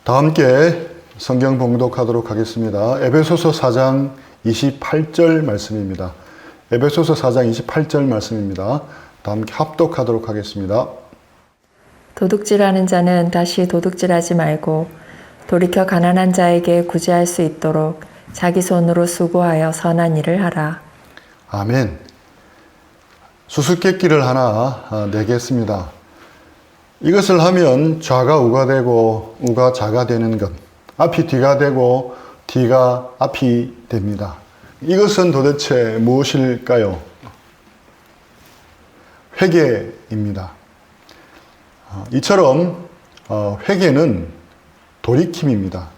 다 함께 성경 봉독하도록 하겠습니다. 에베소서 4장 28절 말씀입니다. 에베소서 4장 28절 말씀입니다. 다 함께 합독하도록 하겠습니다. 도둑질하는 자는 다시 도둑질하지 말고 돌이켜 가난한 자에게 구제할 수 있도록 자기 손으로 수고하여 선한 일을 하라. 아멘. 수수께끼를 하나 내겠습니다. 이것을 하면 좌가 우가 되고 우가 좌가 되는 것, 앞이 뒤가 되고 뒤가 앞이 됩니다. 이것은 도대체 무엇일까요? 회개입니다. 이처럼 회개는 돌이킴입니다.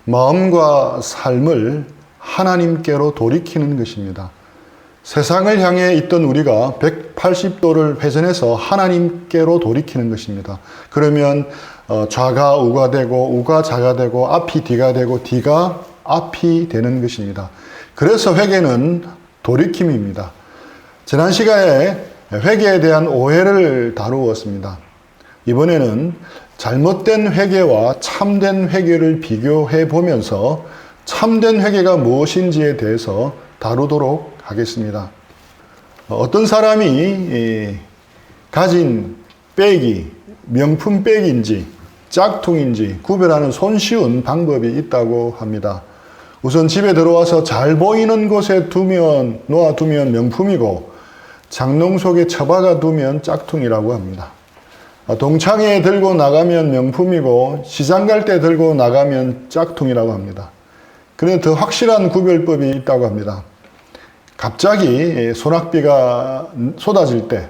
마음과 삶을 하나님께로 돌이키는 것입니다. 세상을 향해 있던 우리가 180도를 회전해서 하나님께로 돌이키는 것입니다. 그러면 좌가 우가 되고 우가 좌가 되고 앞이 뒤가 되고 뒤가 앞이 되는 것입니다. 그래서 회개는 돌이킴입니다. 지난 시간에 회개에 대한 오해를 다루었습니다. 이번에는 잘못된 회개와 참된 회개를 비교해 보면서 참된 회개가 무엇인지에 대해서 다루도록 하겠습니다. 어떤 사람이 가진 백이 명품 백인지 짝퉁인지 구별하는 손쉬운 방법이 있다고 합니다. 우선 집에 들어와서 잘 보이는 곳에 놓아두면 명품이고 장롱 속에 처박아 두면 짝퉁이라고 합니다. 동창회에 들고 나가면 명품이고 시장 갈 때 들고 나가면 짝퉁이라고 합니다. 그런데 더 확실한 구별법이 있다고 합니다. 갑자기 소낙비가 쏟아질 때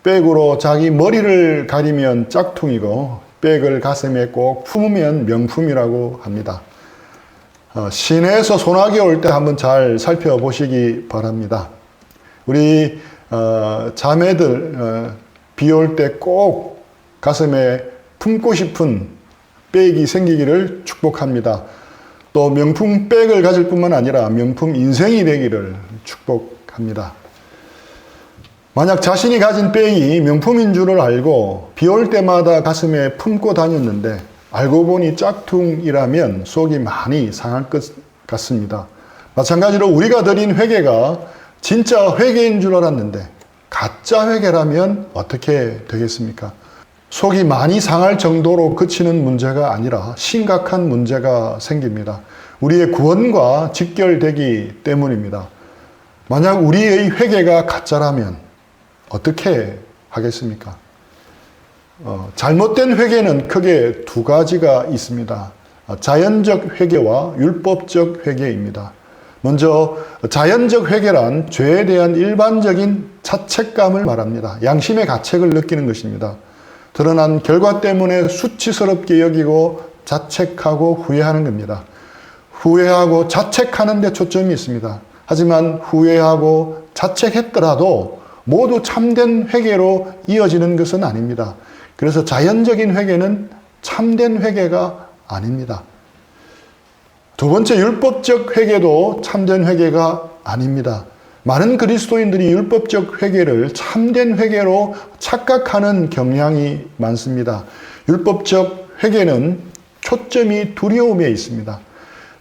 백으로 자기 머리를 가리면 짝퉁이고 백을 가슴에 꼭 품으면 명품이라고 합니다. 시내에서 소나기 올 때 한번 잘 살펴보시기 바랍니다. 우리 자매들 비 올 때 꼭 가슴에 품고 싶은 백이 생기기를 축복합니다. 또 명품 백을 가질 뿐만 아니라 명품 인생이 되기를 축복합니다. 만약 자신이 가진 백이 명품인 줄을 알고 비 올 때마다 가슴에 품고 다녔는데 알고 보니 짝퉁이라면 속이 많이 상할 것 같습니다. 마찬가지로 우리가 드린 회개가 진짜 회개인 줄 알았는데 가짜 회개라면 어떻게 되겠습니까? 속이 많이 상할 정도로 그치는 문제가 아니라 심각한 문제가 생깁니다. 우리의 구원과 직결되기 때문입니다. 만약 우리의 회개가 가짜라면 어떻게 하겠습니까? 잘못된 회개는 크게 두 가지가 있습니다. 자연적 회개와 율법적 회개입니다. 먼저 자연적 회개란 죄에 대한 일반적인 자책감을 말합니다. 양심의 가책을 느끼는 것입니다. 드러난 결과 때문에 수치스럽게 여기고 자책하고 후회하는 겁니다. 후회하고 자책하는 데 초점이 있습니다. 하지만 후회하고 자책했더라도 모두 참된 회개로 이어지는 것은 아닙니다. 그래서 자연적인 회개는 참된 회개가 아닙니다. 두 번째, 율법적 회개도 참된 회개가 아닙니다. 많은 그리스도인들이 율법적 회개를 참된 회개로 착각하는 경향이 많습니다. 율법적 회개는 초점이 두려움에 있습니다.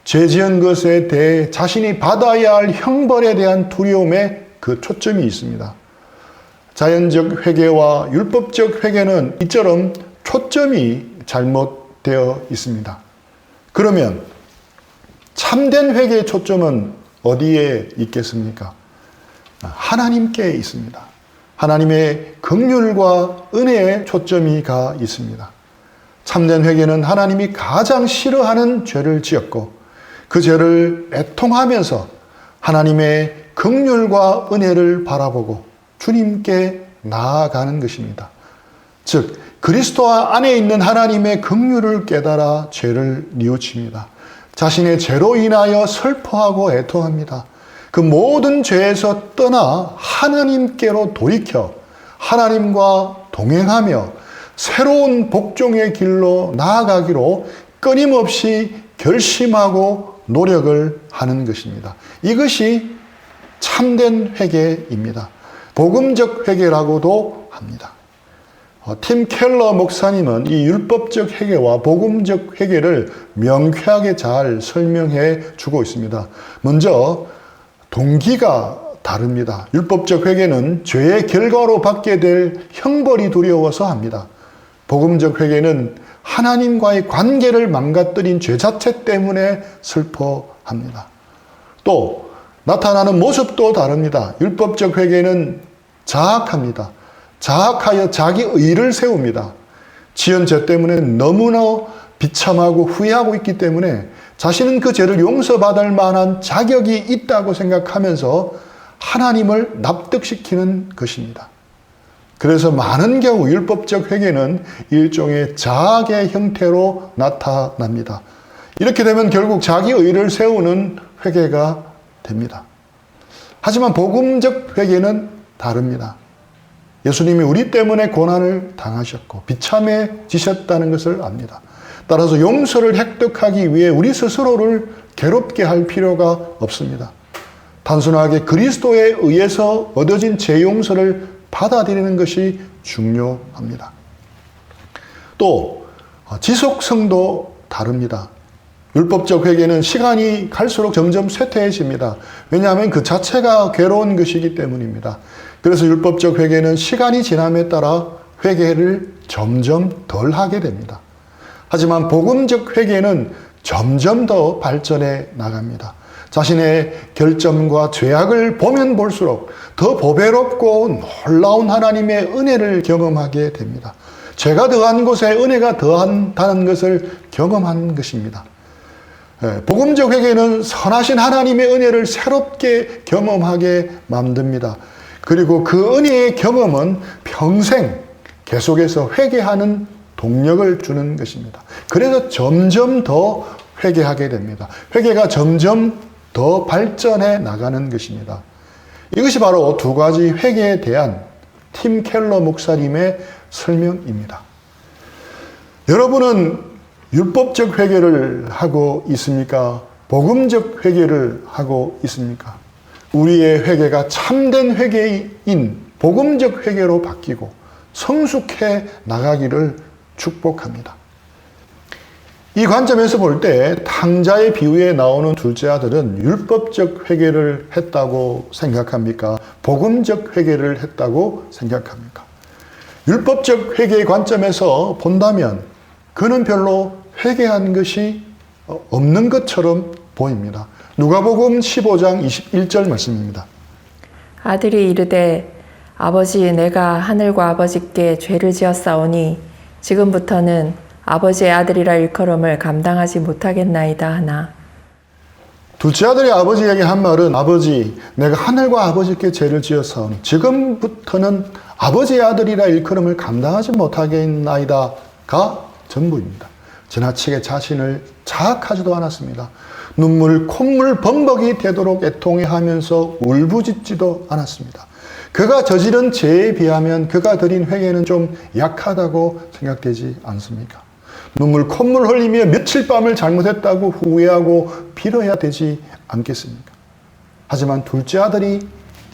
죄 지은 것에 대해 자신이 받아야 할 형벌에 대한 두려움에 그 초점이 있습니다. 자연적 회개와 율법적 회개는 이처럼 초점이 잘못되어 있습니다. 그러면 참된 회개의 초점은 어디에 있겠습니까? 하나님께 있습니다. 하나님의 긍휼과 은혜에 초점이 가 있습니다. 참된 회개는 하나님이 가장 싫어하는 죄를 지었고 그 죄를 애통하면서 하나님의 긍휼과 은혜를 바라보고 주님께 나아가는 것입니다. 즉 그리스도 안에 있는 하나님의 긍휼을 깨달아 죄를 뉘우칩니다. 자신의 죄로 인하여 슬퍼하고 애통합니다. 그 모든 죄에서 떠나 하나님께로 돌이켜 하나님과 동행하며 새로운 복종의 길로 나아가기로 끊임없이 결심하고 노력을 하는 것입니다. 이것이 참된 회개입니다. 복음적 회개라고도 합니다. 팀 켈러 목사님은 이 율법적 회개와 복음적 회개를 명쾌하게 잘 설명해 주고 있습니다. 먼저 동기가 다릅니다. 율법적 회개는 죄의 결과로 받게 될 형벌이 두려워서 합니다. 복음적 회개는 하나님과의 관계를 망가뜨린 죄 자체 때문에 슬퍼합니다. 또 나타나는 모습도 다릅니다. 율법적 회개는 자학합니다. 자학하여 자기 의를 세웁니다. 지은 죄 때문에 너무나 비참하고 후회하고 있기 때문에 자신은 그 죄를 용서받을 만한 자격이 있다고 생각하면서 하나님을 납득시키는 것입니다. 그래서 많은 경우 율법적 회개는 일종의 자학의 형태로 나타납니다. 이렇게 되면 결국 자기 의를 세우는 회개가 됩니다. 하지만 복음적 회개는 다릅니다. 예수님이 우리 때문에 고난을 당하셨고 비참해지셨다는 것을 압니다. 따라서 용서를 획득하기 위해 우리 스스로를 괴롭게 할 필요가 없습니다. 단순하게 그리스도에 의해서 얻어진 죄 용서를 받아들이는 것이 중요합니다. 또 지속성도 다릅니다. 율법적 회개는 시간이 갈수록 점점 쇠퇴해집니다. 왜냐하면 그 자체가 괴로운 것이기 때문입니다. 그래서 율법적 회개는 시간이 지남에 따라 회개를 점점 덜 하게 됩니다. 하지만 복음적 회개는 점점 더 발전해 나갑니다. 자신의 결점과 죄악을 보면 볼수록 더 보배롭고 놀라운 하나님의 은혜를 경험하게 됩니다. 죄가 더한 곳에 은혜가 더한다는 것을 경험한 것입니다. 복음적 회개는 선하신 하나님의 은혜를 새롭게 경험하게 만듭니다. 그리고 그 은혜의 경험은 평생 계속해서 회개하는 동력을 주는 것입니다. 그래서 점점 더 회개하게 됩니다. 회개가 점점 더 발전해 나가는 것입니다. 이것이 바로 두 가지 회개에 대한 팀 켈러 목사님의 설명입니다. 여러분은 율법적 회개를 하고 있습니까? 복음적 회개를 하고 있습니까? 우리의 회개가 참된 회개인 복음적 회개로 바뀌고 성숙해 나가기를 축복합니다. 이 관점에서 볼 때 탕자의 비유에 나오는 둘째 아들은 율법적 회개를 했다고 생각합니까? 복음적 회개를 했다고 생각합니까? 율법적 회개의 관점에서 본다면 그는 별로 회개한 것이 없는 것처럼 보입니다. 누가복음 15장 21절 말씀입니다. 아들이 이르되 아버지 내가 하늘과 아버지께 죄를 지었사오니 지금부터는 아버지의 아들이라 일컬음을 감당하지 못하겠나이다 하나. 둘째 아들이 아버지에게 한 말은 아버지 내가 하늘과 아버지께 죄를 지었사오니 지금부터는 아버지의 아들이라 일컬음을 감당하지 못하겠나이다가 전부입니다. 지나치게 자신을 자학하지도 않았습니다. 눈물 콧물 범벅이 되도록 애통해하면서 울부짖지도 않았습니다. 그가 저지른 죄에 비하면 그가 드린 회개는 좀 약하다고 생각되지 않습니까? 눈물 콧물 흘리며 며칠 밤을 잘못했다고 후회하고 빌어야 되지 않겠습니까? 하지만 둘째 아들이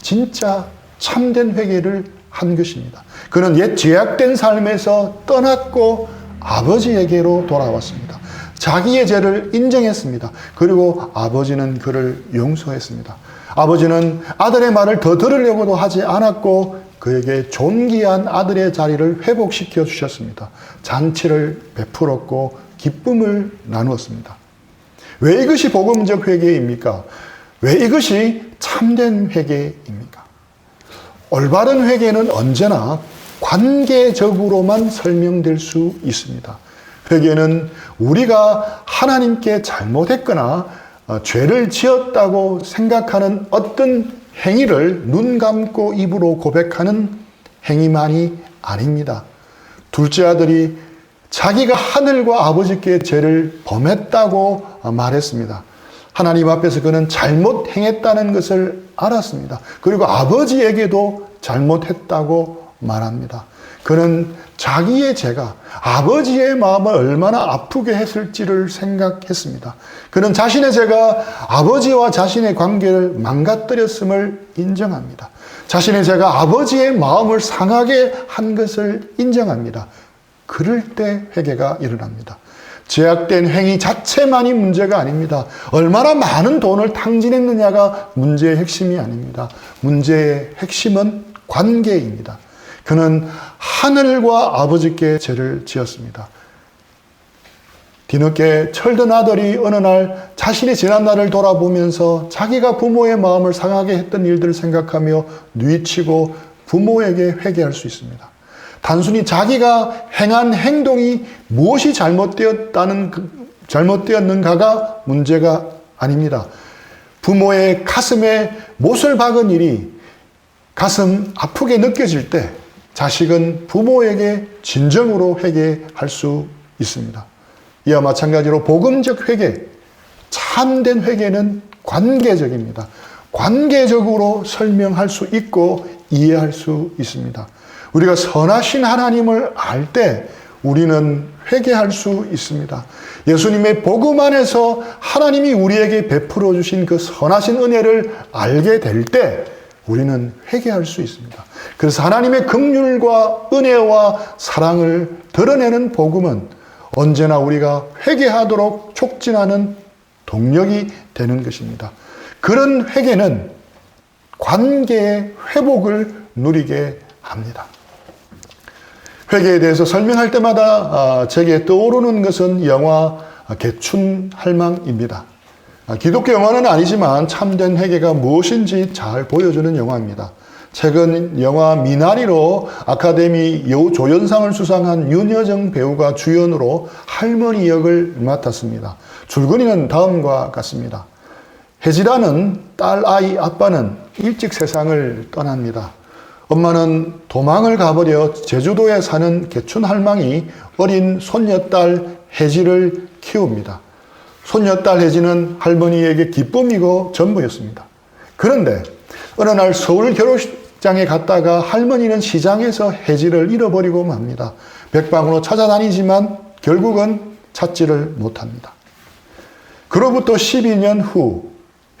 진짜 참된 회개를 한 것입니다. 그는 옛 죄악된 삶에서 떠났고 아버지에게로 돌아왔습니다. 자기의 죄를 인정했습니다. 그리고 아버지는 그를 용서했습니다. 아버지는 아들의 말을 더 들으려고도 하지 않았고 그에게 존귀한 아들의 자리를 회복시켜 주셨습니다. 잔치를 베풀었고 기쁨을 나누었습니다. 왜 이것이 복음적 회개입니까? 왜 이것이 참된 회개입니까? 올바른 회개는 언제나 관계적으로만 설명될 수 있습니다. 회개는 우리가 하나님께 잘못했거나 죄를 지었다고 생각하는 어떤 행위를 눈 감고 입으로 고백하는 행위만이 아닙니다. 둘째 아들이 자기가 하늘과 아버지께 죄를 범했다고 말했습니다. 하나님 앞에서 그는 잘못 행했다는 것을 알았습니다. 그리고 아버지에게도 잘못했다고 말합니다. 그는 자기의 죄가 아버지의 마음을 얼마나 아프게 했을지를 생각했습니다. 그는 자신의 죄가 아버지와 자신의 관계를 망가뜨렸음을 인정합니다. 자신의 죄가 아버지의 마음을 상하게 한 것을 인정합니다. 그럴 때 회개가 일어납니다. 죄악된 행위 자체만이 문제가 아닙니다. 얼마나 많은 돈을 탕진했느냐가 문제의 핵심이 아닙니다. 문제의 핵심은 관계입니다. 그는 하늘과 아버지께 죄를 지었습니다. 뒤늦게 철든 아들이 어느 날 자신의 지난 날을 돌아보면서 자기가 부모의 마음을 상하게 했던 일들을 생각하며 뉘우치고 부모에게 회개할 수 있습니다. 단순히 자기가 행한 행동이 무엇이 잘못되었는가가 문제가 아닙니다. 부모의 가슴에 못을 박은 일이 가슴 아프게 느껴질 때 자식은 부모에게 진정으로 회개할 수 있습니다. 이와 마찬가지로 복음적 회개, 참된 회개는 관계적입니다. 관계적으로 설명할 수 있고 이해할 수 있습니다. 우리가 선하신 하나님을 알 때 우리는 회개할 수 있습니다. 예수님의 복음 안에서 하나님이 우리에게 베풀어 주신 그 선하신 은혜를 알게 될 때 우리는 회개할 수 있습니다. 그래서 하나님의 긍휼과 은혜와 사랑을 드러내는 복음은 언제나 우리가 회개하도록 촉진하는 동력이 되는 것입니다. 그런 회개는 관계의 회복을 누리게 합니다. 회개에 대해서 설명할 때마다 제게 떠오르는 것은 영화 개춘할망입니다. 기독교 영화는 아니지만 참된 회개가 무엇인지 잘 보여주는 영화입니다. 최근 영화 미나리로 아카데미 여우조연상을 수상한 윤여정 배우가 주연으로 할머니 역을 맡았습니다. 줄거리는 다음과 같습니다. 혜지라는 딸 아이 아빠는 일찍 세상을 떠납니다. 엄마는 도망을 가버려 제주도에 사는 개춘할망이 어린 손녀딸 혜지를 키웁니다. 손녀딸 혜지는 할머니에게 기쁨이고 전부였습니다. 그런데 어느 날 서울 결혼식장에 갔다가 할머니는 시장에서 혜지를 잃어버리고 맙니다. 백방으로 찾아다니지만 결국은 찾지를 못합니다. 그로부터 12년 후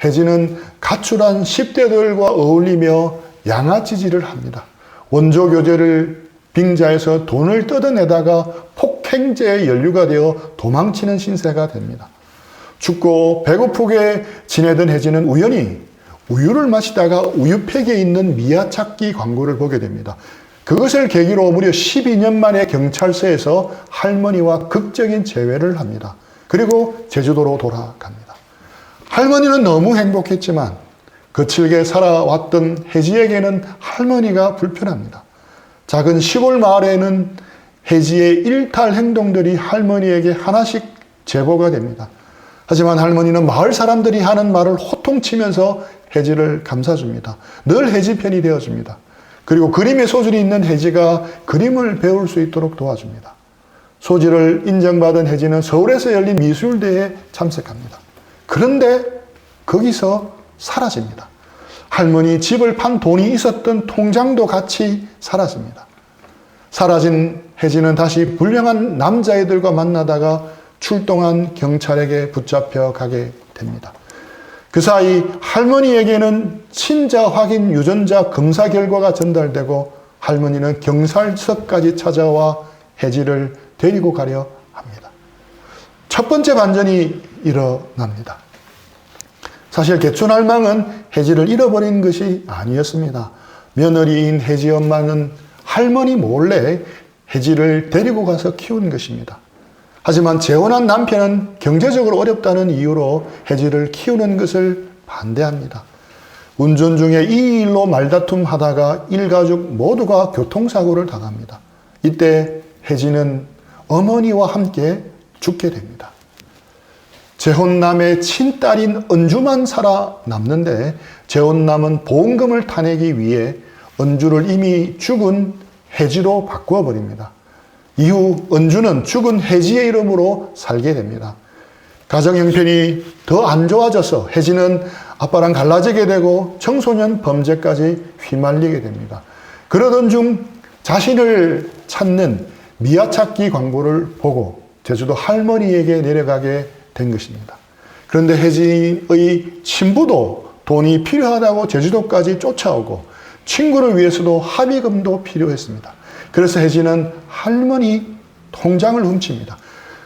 혜지는 가출한 10대들과 어울리며 양아치질을 합니다. 원조 교제를 빙자해서 돈을 뜯어내다가 폭행죄에 연루가 되어 도망치는 신세가 됩니다. 춥고 배고프게 지내던 혜지는 우연히 우유를 마시다가 우유팩에 있는 미아찾기 광고를 보게 됩니다. 그것을 계기로 무려 12년 만에 경찰서에서 할머니와 극적인 재회를 합니다. 그리고 제주도로 돌아갑니다. 할머니는 너무 행복했지만 거칠게 살아왔던 혜지에게는 할머니가 불편합니다. 작은 시골 마을에는 혜지의 일탈 행동들이 할머니에게 하나씩 제보가 됩니다. 하지만 할머니는 마을 사람들이 하는 말을 호통치면서 혜지를 감싸줍니다. 늘 혜지 편이 되어줍니다. 그리고 그림의 소질이 있는 혜지가 그림을 배울 수 있도록 도와줍니다. 소질을 인정받은 혜지는 서울에서 열린 미술대회에 참석합니다. 그런데 거기서 사라집니다. 할머니 집을 판 돈이 있었던 통장도 같이 사라집니다. 사라진 혜지는 다시 불량한 남자애들과 만나다가 출동한 경찰에게 붙잡혀 가게 됩니다. 그 사이 할머니에게는 친자 확인 유전자 검사 결과가 전달되고 할머니는 경찰서까지 찾아와 혜지를 데리고 가려 합니다. 첫 번째 반전이 일어납니다. 사실 개춘할망은 혜지를 잃어버린 것이 아니었습니다. 며느리인 혜지 엄마는 할머니 몰래 혜지를 데리고 가서 키운 것입니다. 하지만 재혼한 남편은 경제적으로 어렵다는 이유로 혜지를 키우는 것을 반대합니다. 운전 중에 이 일로 말다툼하다가 일가족 모두가 교통사고를 당합니다. 이때 혜지는 어머니와 함께 죽게 됩니다. 재혼남의 친딸인 은주만 살아남는데 재혼남은 보험금을 타내기 위해 은주를 이미 죽은 혜지로 바꾸어 버립니다. 이후 은주는 죽은 혜지의 이름으로 살게 됩니다. 가정 형편이 더 안 좋아져서 혜지는 아빠랑 갈라지게 되고 청소년 범죄까지 휘말리게 됩니다. 그러던 중 자신을 찾는 미아찾기 광고를 보고 제주도 할머니에게 내려가게 된 것입니다. 그런데 혜지의 친부도 돈이 필요하다고 제주도까지 쫓아오고 친구를 위해서도 합의금도 필요했습니다. 그래서 혜진은 할머니 통장을 훔칩니다.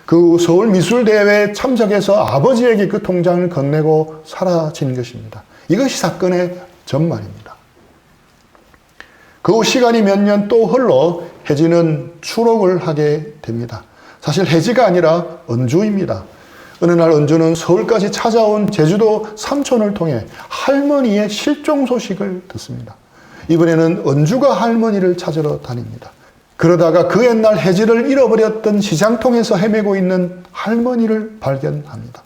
그 서울미술대회에 참석해서 아버지에게 그 통장을 건네고 사라진 것입니다. 이것이 사건의 전말입니다. 그 후 시간이 몇 년 또 흘러 혜진은 추록을 하게 됩니다. 사실 혜지가 아니라 은주입니다. 어느 날 은주는 서울까지 찾아온 제주도 삼촌을 통해 할머니의 실종 소식을 듣습니다. 이번에는 은주가 할머니를 찾으러 다닙니다. 그러다가 그 옛날 혜지를 잃어버렸던 시장통에서 헤매고 있는 할머니를 발견합니다.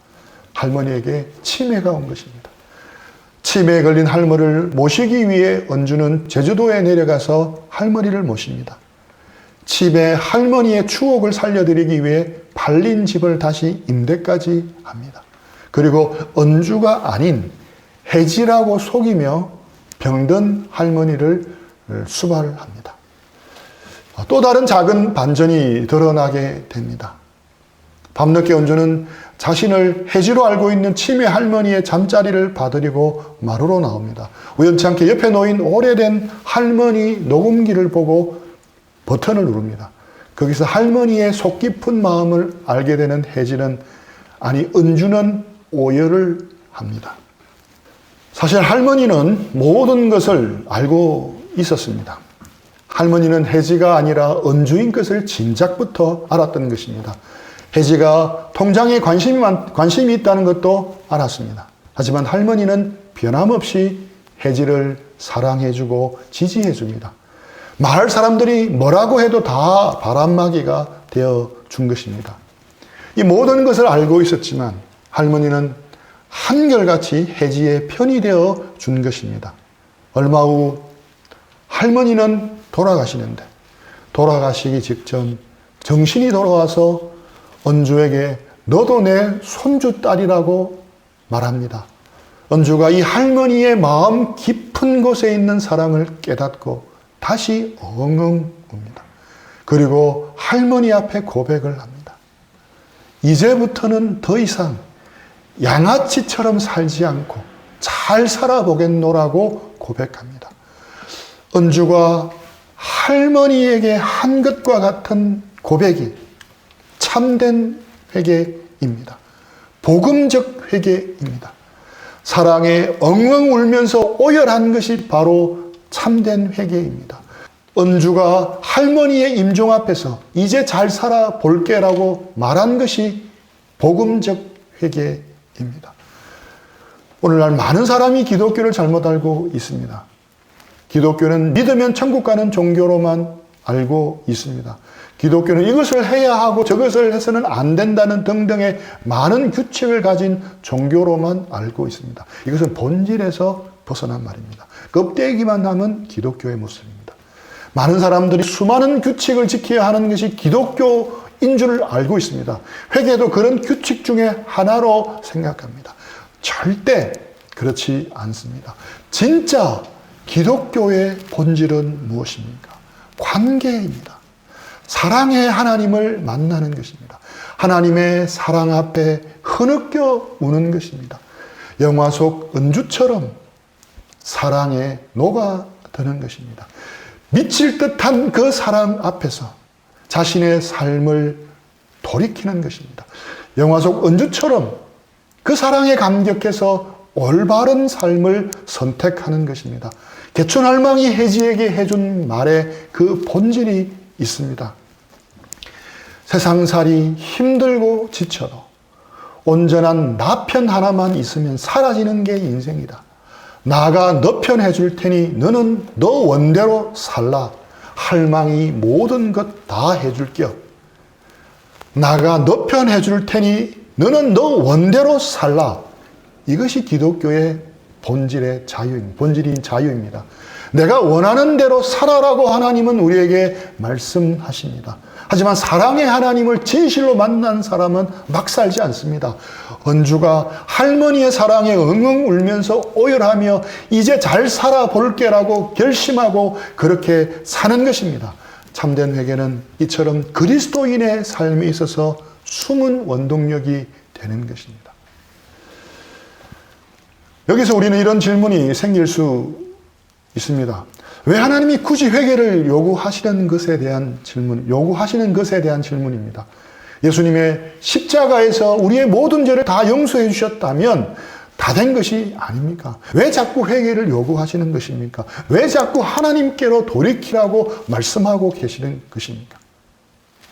할머니에게 치매가 온 것입니다. 치매에 걸린 할머니를 모시기 위해 은주는 제주도에 내려가서 할머니를 모십니다. 집에 할머니의 추억을 살려드리기 위해 팔린 집을 다시 임대까지 합니다. 그리고 은주가 아닌 혜지라고 속이며 병든 할머니를 수발합니다. 또 다른 작은 반전이 드러나게 됩니다. 밤늦게 은주는 자신을 혜지로 알고 있는 치매 할머니의 잠자리를 봐드리고 마루로 나옵니다. 우연찮게 옆에 놓인 오래된 할머니 녹음기를 보고 버튼을 누릅니다. 거기서 할머니의 속 깊은 마음을 알게 되는 혜지는, 아니 은주는 오열을 합니다. 사실 할머니는 모든 것을 알고 있었습니다. 할머니는 혜지가 아니라 은주인 것을 진작부터 알았던 것입니다. 혜지가 통장에 관심이 있다는 것도 알았습니다. 하지만 할머니는 변함없이 혜지를 사랑해주고 지지해줍니다. 말할 사람들이 뭐라고 해도 다 바람막이가 되어 준 것입니다. 이 모든 것을 알고 있었지만 할머니는 한결같이 혜지의 편이 되어 준 것입니다. 얼마 후 할머니는 돌아가시는데, 돌아가시기 직전 정신이 돌아와서 은주에게 너도 내 손주 딸이라고 말합니다. 은주가 이 할머니의 마음 깊은 곳에 있는 사랑을 깨닫고 다시 엉엉 웁니다. 그리고 할머니 앞에 고백을 합니다. 이제부터는 더 이상 양아치처럼 살지 않고 잘 살아보겠노라고 고백합니다. 은주가 할머니에게 한 것과 같은 고백이 참된 회개입니다. 복음적 회개입니다. 사랑에 엉엉 울면서 오열한 것이 바로 참된 회개입니다. 은주가 할머니의 임종 앞에서 이제 잘 살아볼게라고 말한 것이 복음적 회개입니다. 오늘날 많은 사람이 기독교를 잘못 알고 있습니다. 기독교는 믿으면 천국 가는 종교로만 알고 있습니다. 기독교는 이것을 해야 하고 저것을 해서는 안 된다는 등등의 많은 규칙을 가진 종교로만 알고 있습니다. 이것은 본질에서 벗어난 말입니다. 껍데기만 남은 기독교의 모습입니다. 많은 사람들이 수많은 규칙을 지켜야 하는 것이 기독교인 줄 알고 있습니다. 회개도 그런 규칙 중에 하나로 생각합니다. 절대 그렇지 않습니다. 진짜 기독교의 본질은 무엇입니까? 관계입니다. 사랑의 하나님을 만나는 것입니다. 하나님의 사랑 앞에 흐느껴 우는 것입니다. 영화 속 은주처럼 사랑에 녹아드는 것입니다. 미칠 듯한 그 사랑 앞에서 자신의 삶을 돌이키는 것입니다. 영화 속 은주처럼 그 사랑에 감격해서 올바른 삶을 선택하는 것입니다. 개촌할망이 혜지에게 해준 말에 그 본질이 있습니다. 세상살이 힘들고 지쳐도 온전한 나 편 하나만 있으면 사라지는 게 인생이다. 나가 너 편 해줄 테니 너는 너 원대로 살라. 할망이 모든 것 다 해줄겨. 나가 너 편 해줄 테니 너는 너 원대로 살라. 이것이 기독교의 본질인 자유입니다. 내가 원하는 대로 살아라고 하나님은 우리에게 말씀하십니다. 하지만 사랑의 하나님을 진실로 만난 사람은 막 살지 않습니다. 은주가 할머니의 사랑에 엉엉 울면서 오열하며 이제 잘 살아볼게라고 결심하고 그렇게 사는 것입니다. 참된 회개는 이처럼 그리스도인의 삶에 있어서 숨은 원동력이 되는 것입니다. 여기서 우리는 이런 질문이 생길 수 있습니다. 왜 하나님이 굳이 회개를 요구하시는 것에 대한 질문입니다. 예수님의 십자가에서 우리의 모든 죄를 다 용서해 주셨다면 다 된 것이 아닙니까? 왜 자꾸 회개를 요구하시는 것입니까? 왜 자꾸 하나님께로 돌이키라고 말씀하고 계시는 것입니까?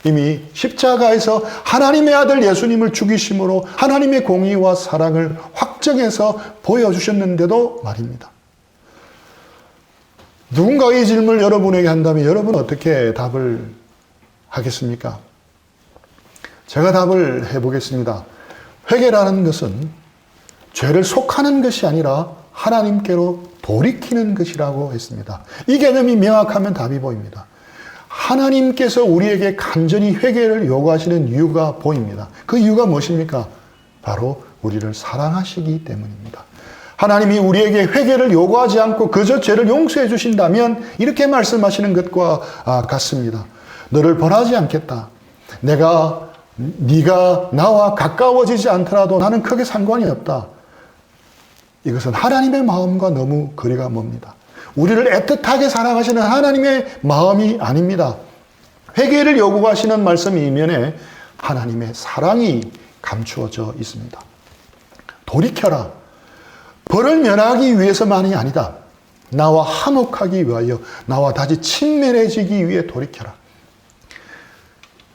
이미 십자가에서 하나님의 아들 예수님을 죽이심으로 하나님의 공의와 사랑을 확정해서 보여주셨는데도 말입니다. 누군가 이 질문을 여러분에게 한다면 여러분은 어떻게 답을 하겠습니까? 제가 답을 해보겠습니다. 회개라는 것은 죄를 속하는 것이 아니라 하나님께로 돌이키는 것이라고 했습니다. 이 개념이 명확하면 답이 보입니다. 하나님께서 우리에게 간절히 회개를 요구하시는 이유가 보입니다. 그 이유가 무엇입니까? 바로 우리를 사랑하시기 때문입니다. 하나님이 우리에게 회개를 요구하지 않고 그저 죄를 용서해 주신다면 이렇게 말씀하시는 것과 같습니다. 너를 벌하지 않겠다. 네가 나와 가까워지지 않더라도 나는 크게 상관이 없다. 이것은 하나님의 마음과 너무 거리가 멉니다. 우리를 애틋하게 사랑하시는 하나님의 마음이 아닙니다. 회개를 요구하시는 말씀 이면에 하나님의 사랑이 감추어져 있습니다. 돌이켜라. 벌을 면하기 위해서만이 아니다. 나와 화목하기 위하여, 나와 다시 친밀해지기 위해 돌이켜라.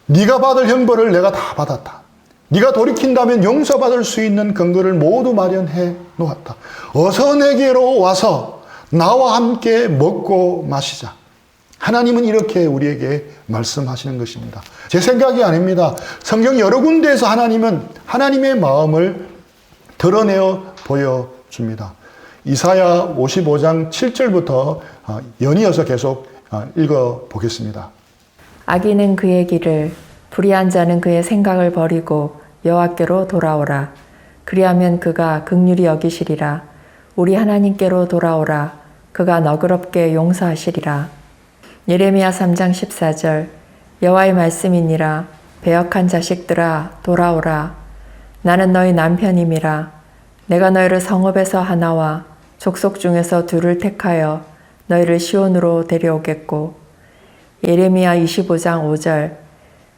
네가 받을 형벌을 내가 다 받았다. 네가 돌이킨다면 용서받을 수 있는 근거를 모두 마련해 놓았다. 어서 내게로 와서 나와 함께 먹고 마시자. 하나님은 이렇게 우리에게 말씀하시는 것입니다. 제 생각이 아닙니다. 성경 여러 군데에서 하나님은 하나님의 마음을 드러내어 보여줍니다. 이사야 55장 7절부터 연이어서 계속 읽어보겠습니다. 악인은 그의 길을, 불의한 자는 그의 생각을 버리고 여호와께로 돌아오라. 그리하면 그가 긍휼히 여기시리라. 우리 하나님께로 돌아오라. 그가 너그럽게 용서하시리라. 예레미야 3장 14절. 여호와의 말씀이니라. 배역한 자식들아 돌아오라. 나는 너희 남편임이라. 내가 너희를 성읍에서 하나와 족속 중에서 둘을 택하여 너희를 시온으로 데려오겠고. 예레미야 25장 5절.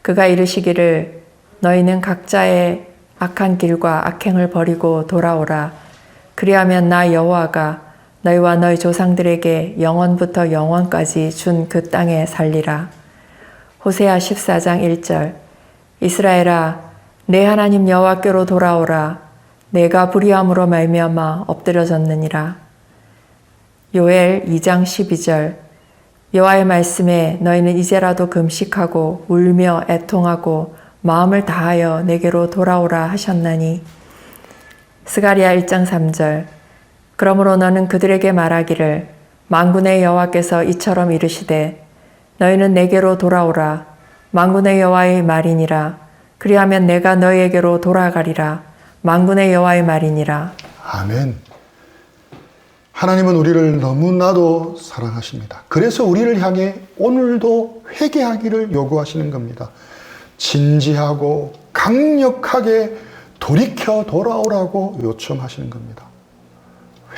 그가 이르시기를 너희는 각자의 악한 길과 악행을 버리고 돌아오라. 그리하면 나 여호와가 너희와 너희 조상들에게 영원부터 영원까지 준 그 땅에 살리라. 호세아 14장 1절. 이스라엘아, 내 하나님 여호와께로 돌아오라. 내가 불의함으로 말미암아 엎드려졌느니라. 요엘 2장 12절. 여호와의 말씀에 너희는 이제라도 금식하고 울며 애통하고 마음을 다하여 내게로 돌아오라 하셨나니. 스가랴 1장 3절. 그러므로 너는 그들에게 말하기를 만군의 여호와께서 이처럼 이르시되 너희는 내게로 돌아오라. 만군의 여호와의 말이니라. 그리하면 내가 너희에게로 돌아가리라. 만군의 여호와의 말이니라. 아멘. 하나님은 우리를 너무나도 사랑하십니다. 그래서 우리를 향해 오늘도 회개하기를 요구하시는 겁니다. 진지하고 강력하게 돌이켜 돌아오라고 요청하시는 겁니다.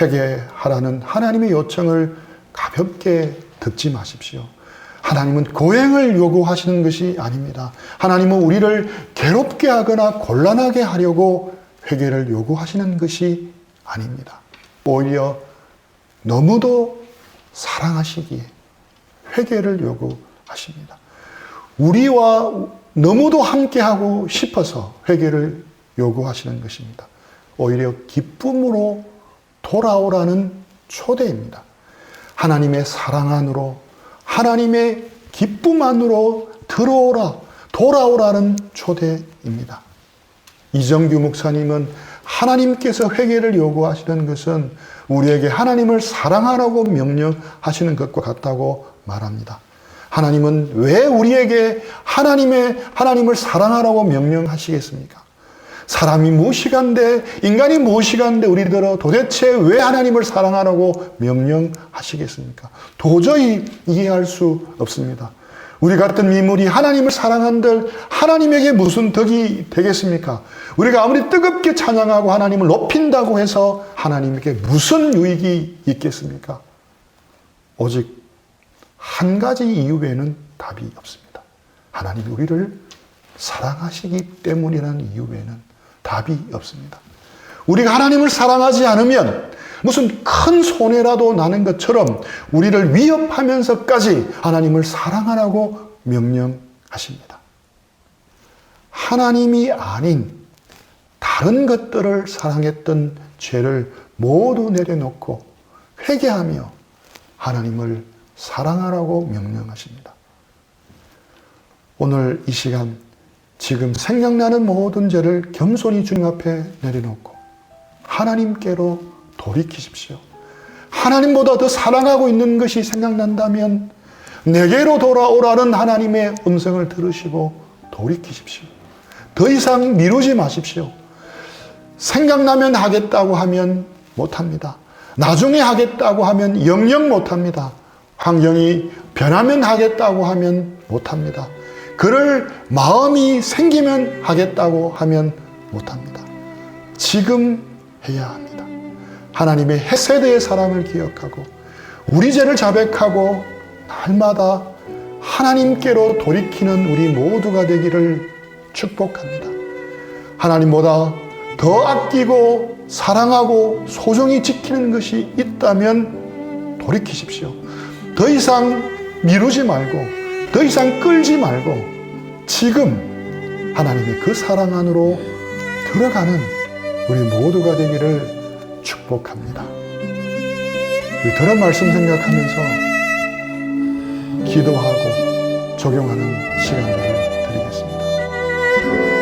회개하라는 하나님의 요청을 가볍게 듣지 마십시오. 하나님은 고행을 요구하시는 것이 아닙니다. 하나님은 우리를 괴롭게 하거나 곤란하게 하려고 회개를 요구하시는 것이 아닙니다. 오히려 너무도 사랑하시기에 회개를 요구하십니다. 우리와 너무도 함께하고 싶어서 회개를 요구하시는 것입니다. 오히려 기쁨으로 돌아오라는 초대입니다. 하나님의 사랑 안으로, 하나님의 기쁨 안으로 들어오라, 돌아오라는 초대입니다. 이정규 목사님은 하나님께서 회개를 요구하시는 것은 우리에게 하나님을 사랑하라고 명령하시는 것과 같다고 말합니다. 하나님은 왜 우리에게 하나님을 사랑하라고 명령하시겠습니까? 사람이 무엇이간데, 인간이 무엇이간데 우리들은 도대체 왜 하나님을 사랑하라고 명령하시겠습니까? 도저히 이해할 수 없습니다. 우리 같은 미물이 하나님을 사랑한들 하나님에게 무슨 덕이 되겠습니까? 우리가 아무리 뜨겁게 찬양하고 하나님을 높인다고 해서 하나님에게 무슨 유익이 있겠습니까? 오직 한 가지 이유 외에는 답이 없습니다. 하나님이 우리를 사랑하시기 때문이라는 이유 외에는 답이 없습니다. 우리가 하나님을 사랑하지 않으면 무슨 큰 손해라도 나는 것처럼 우리를 위협하면서까지 하나님을 사랑하라고 명령하십니다. 하나님이 아닌 다른 것들을 사랑했던 죄를 모두 내려놓고 회개하며 하나님을 사랑하라고 명령하십니다. 오늘 이 시간 지금 생각나는 모든 죄를 겸손히 주님 앞에 내려놓고 하나님께로 돌이키십시오. 하나님보다 더 사랑하고 있는 것이 생각난다면 내게로 돌아오라는 하나님의 음성을 들으시고 돌이키십시오. 더 이상 미루지 마십시오. 생각나면 하겠다고 하면 못합니다. 나중에 하겠다고 하면 영영 못합니다. 환경이 변하면 하겠다고 하면 못합니다. 그럴 마음이 생기면 하겠다고 하면 못합니다. 지금 해야 합니다. 하나님의 헤세드의 사랑을 기억하고 우리 죄를 자백하고 날마다 하나님께로 돌이키는 우리 모두가 되기를 축복합니다. 하나님보다 더 아끼고 사랑하고 소중히 지키는 것이 있다면 돌이키십시오. 더 이상 미루지 말고 더 이상 끌지 말고 지금 하나님의 그 사랑 안으로 들어가는 우리 모두가 되기를 축복합니다. 우리 들은 말씀 생각하면서 기도하고 적용하는 시간들을 드리겠습니다.